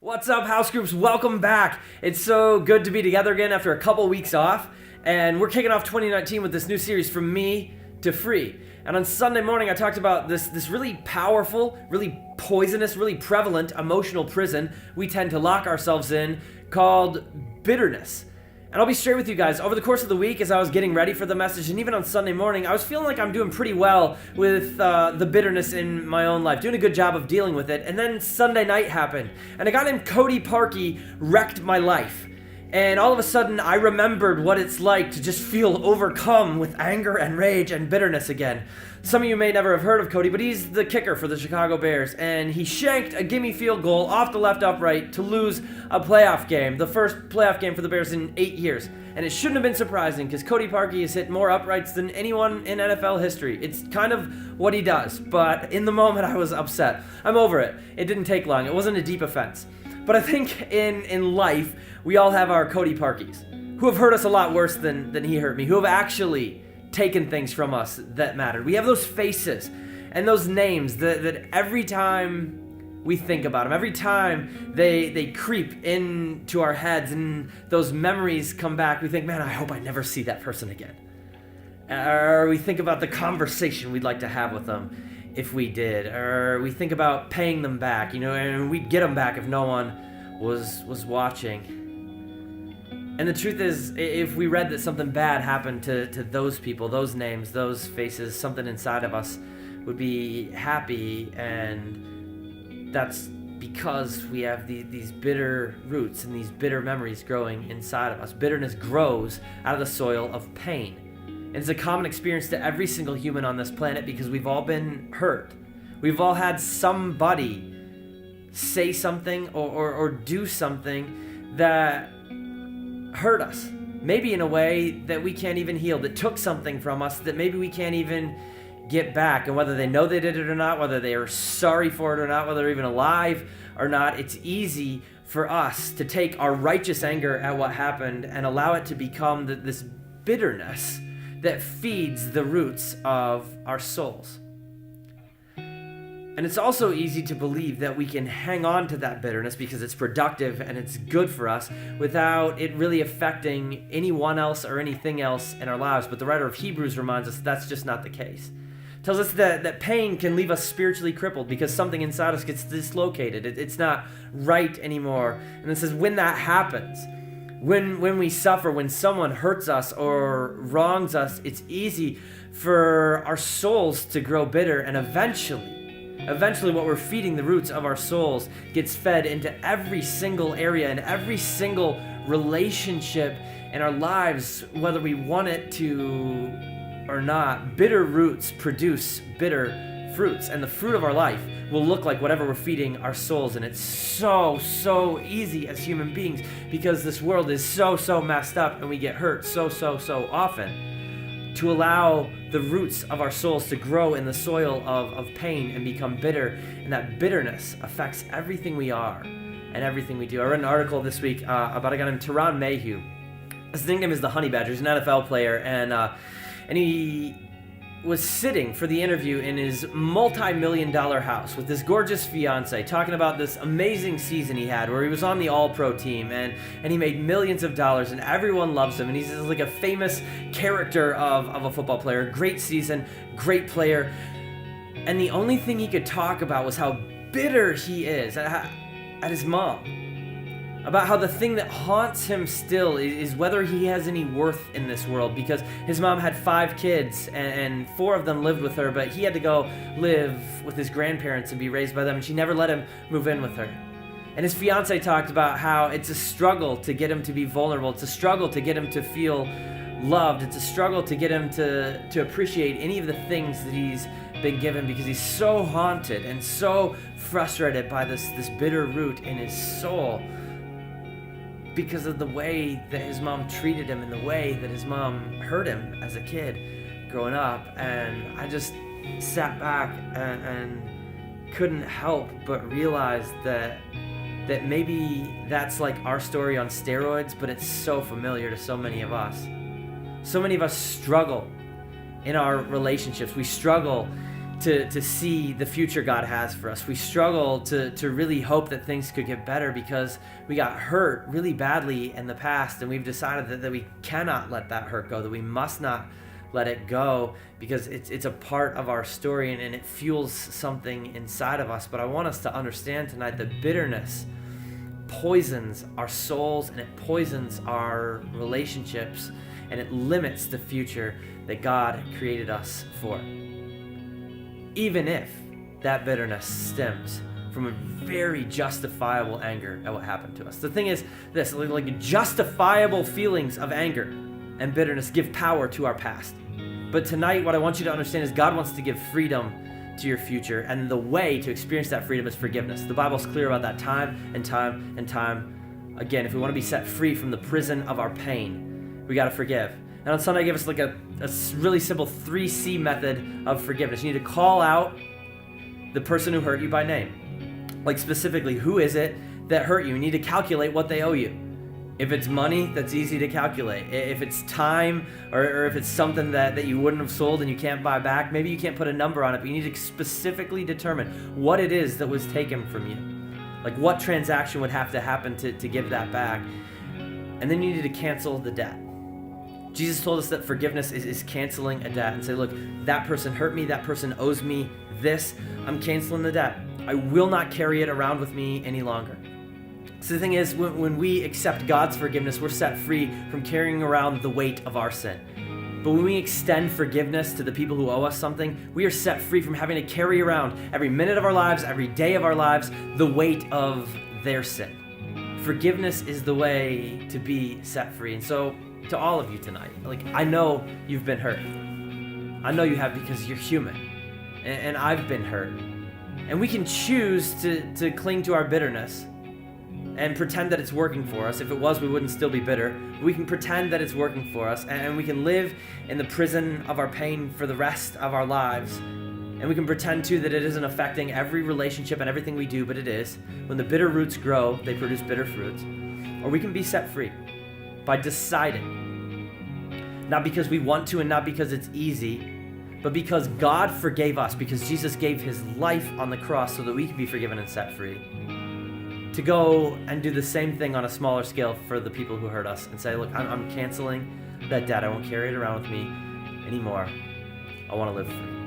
What's up, house groups? Welcome back. It's so good to be together again after a couple weeks off, and we're kicking off 2019 with this new series, From Me to Free. And on Sunday morning, I talked about this really powerful, really poisonous, really prevalent emotional prison we tend to lock ourselves in called bitterness. And I'll be straight with you guys, over the course of the week as I was getting ready for the message, and even on Sunday morning, I was feeling like I'm doing pretty well with the bitterness in my own life, doing a good job of dealing with it. And then Sunday night happened, and a guy named Cody Parkey wrecked my life. And all of a sudden, I remembered what it's like to just feel overcome with anger and rage and bitterness again. Some of you may never have heard of Cody, but he's the kicker for the Chicago Bears, and he shanked a gimme field goal off the left upright to lose a playoff game, the first playoff game for the Bears in 8 years. And it shouldn't have been surprising, because Cody Parkey has hit more uprights than anyone in NFL history. It's kind of what he does, but in the moment I was upset. I'm over it. It didn't take long. It wasn't a deep offense. But I think in life, we all have our Cody Parkeys, who have hurt us a lot worse than he hurt me, who have actually taken things from us that mattered. We have those faces and those names that every time we think about them, every time they creep into our heads and those memories come back, we think, man, I hope I never see that person again. Or we think about the conversation we'd like to have with them if we did. Or we think about paying them back, and we'd get them back if no one was watching. And the truth is, if we read that something bad happened to those people, those names, those faces, something inside of us would be happy, and that's because we have these bitter roots and these bitter memories growing inside of us. Bitterness grows out of the soil of pain. And it's a common experience to every single human on this planet because we've all been hurt. We've all had somebody say something or do something that hurt us, maybe in a way that we can't even heal, that took something from us that maybe we can't even get back. And whether they know they did it or not, whether they are sorry for it or not, whether they're even alive or not, it's easy for us to take our righteous anger at what happened and allow it to become this bitterness that feeds the roots of our souls. And it's also easy to believe that we can hang on to that bitterness because it's productive and it's good for us without it really affecting anyone else or anything else in our lives. But the writer of Hebrews reminds us that's just not the case. Tells us that pain can leave us spiritually crippled because something inside us gets dislocated. It's not right anymore. And it says when that happens, when we suffer, when someone hurts us or wrongs us, it's easy for our souls to grow bitter, and eventually what we're feeding the roots of our souls gets fed into every single area and every single relationship in our lives, whether we want it to or not. Bitter roots produce bitter fruits, and the fruit of our life will look like whatever we're feeding our souls. And it's so easy as human beings because this world is so messed up and we get hurt so often, to allow the roots of our souls to grow in the soil of pain and become bitter. And that bitterness affects everything we are and everything we do. I read an article this week about a guy named Tyrann Mathieu. His nickname is the Honey Badger. He's an NFL player, and he was sitting for the interview in his multi-million-dollar house with this gorgeous fiance, talking about this amazing season he had where he was on the All-Pro team and he made millions of dollars and everyone loves him and he's like a famous character of a football player. Great season, great player. And the only thing he could talk about was how bitter he is at his mom. About how the thing that haunts him still is whether he has any worth in this world, because his mom had 5 kids and 4 of them lived with her, but he had to go live with his grandparents and be raised by them, and she never let him move in with her. And his fiance talked about how it's a struggle to get him to be vulnerable. It's a struggle to get him to feel loved. It's a struggle to get him to appreciate any of the things that he's been given, because he's so haunted and so frustrated by this bitter root in his soul, because of the way that his mom treated him and the way that his mom hurt him as a kid growing up. And I just sat back and couldn't help but realize that maybe that's like our story on steroids, but it's so familiar to so many of us. So many of us struggle in our relationships. We struggle to see the future God has for us. We struggle to really hope that things could get better because we got hurt really badly in the past, and we've decided that we cannot let that hurt go, that we must not let it go because it's a part of our story and it fuels something inside of us. But I want us to understand tonight that bitterness poisons our souls and it poisons our relationships and it limits the future that God created us for. Even if that bitterness stems from a very justifiable anger at what happened to us. The thing is this, like justifiable feelings of anger and bitterness give power to our past. But tonight, what I want you to understand is God wants to give freedom to your future, and the way to experience that freedom is forgiveness. The Bible's clear about that time and time and time again. If we want to be set free from the prison of our pain, we got to forgive. And on Sunday, I gave us like a really simple 3C method of forgiveness. You need to call out the person who hurt you by name. Like specifically, who is it that hurt you? You need to calculate what they owe you. If it's money, that's easy to calculate. If it's time or if it's something that you wouldn't have sold and you can't buy back, maybe you can't put a number on it, but you need to specifically determine what it is that was taken from you. Like what transaction would have to happen to give that back. And then you need to cancel the debt. Jesus told us that forgiveness is canceling a debt and say, look, that person hurt me, that person owes me this, I'm canceling the debt. I will not carry it around with me any longer. So the thing is, when we accept God's forgiveness, we're set free from carrying around the weight of our sin. But when we extend forgiveness to the people who owe us something, we are set free from having to carry around every minute of our lives, every day of our lives, the weight of their sin. Forgiveness is the way to be set free. And so to all of you tonight, like I know you've been hurt. I know you have because you're human. And I've been hurt. And we can choose to cling to our bitterness and pretend that it's working for us. If it was, we wouldn't still be bitter. We can pretend that it's working for us, and we can live in the prison of our pain for the rest of our lives. And we can pretend too that it isn't affecting every relationship and everything we do, but it is. When the bitter roots grow, they produce bitter fruits. Or we can be set free by deciding, not because we want to and not because it's easy, but because God forgave us, because Jesus gave his life on the cross so that we could be forgiven and set free, to go and do the same thing on a smaller scale for the people who hurt us and say, look, I'm canceling that debt. I won't carry it around with me anymore. I want to live free.